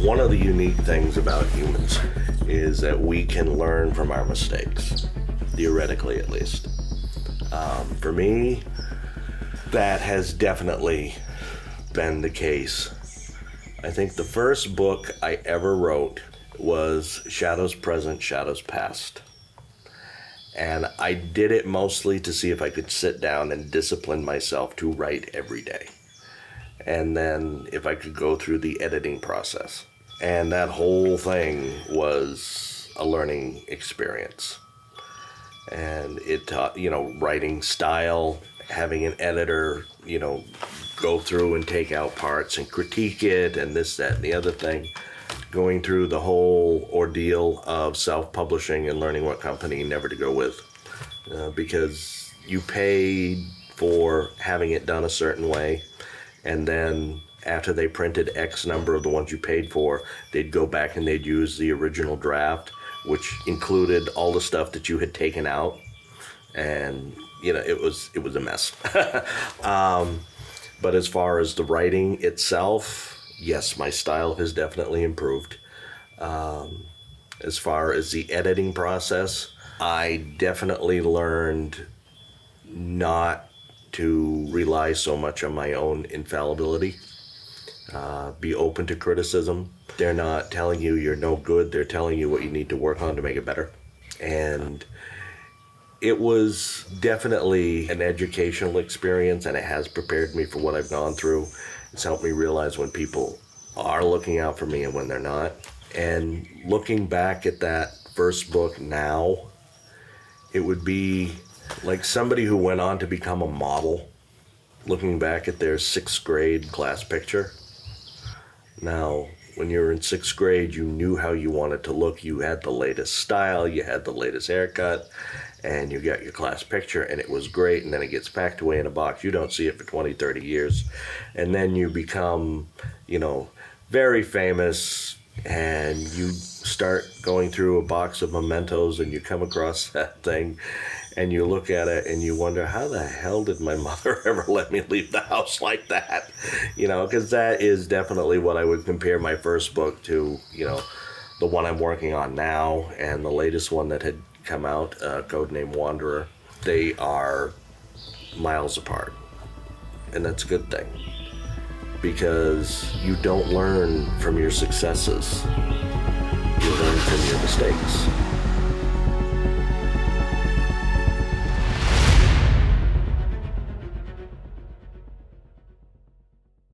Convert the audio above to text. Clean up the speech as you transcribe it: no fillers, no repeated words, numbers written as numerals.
One of the unique things about humans is that we can learn from our mistakes, theoretically at least. For me, that has definitely been the case. I think the first book I ever wrote was Shadows Present, Shadows Past. And I did it mostly to see if I could sit down and discipline myself to write every day. And then if I could go through the editing process. And that whole thing was a learning experience. And it taught, writing style, having an editor, go through and take out parts and critique it and this, that, and the other thing. Going through the whole ordeal of self-publishing and learning what company never to go with. Because you paid for having it done a certain way, and then after they printed X number of the ones you paid for, they'd go back and they'd use the original draft, which included all the stuff that you had taken out, and it was a mess. But as far as the writing itself, yes, my style has definitely improved. As far as the editing process, I definitely learned not to rely so much on my own infallibility. Be open to criticism. They're not telling you you're no good. They're telling you what you need to work on to make it better. And it was definitely an educational experience, and it has prepared me for what I've gone through. It's helped me realize when people are looking out for me and when they're not. And looking back at that first book now, it would be like somebody who went on to become a model, looking back at their 6th grade class picture. Now, when you were in 6th grade, you knew how you wanted to look. You had the latest style, you had the latest haircut, and you got your class picture, and it was great, and then it gets packed away in a box. You don't see it for 20, 30 years. And then you become, very famous, and you start going through a box of mementos, and you come across that thing, and you look at it, and you wonder, how the hell did my mother ever let me leave the house like that? Because that is definitely what I would compare my first book to, the one I'm working on now, and the latest one that had come out, Codename Wanderer. They are miles apart, and that's a good thing, because you don't learn from your successes, you learn from your mistakes.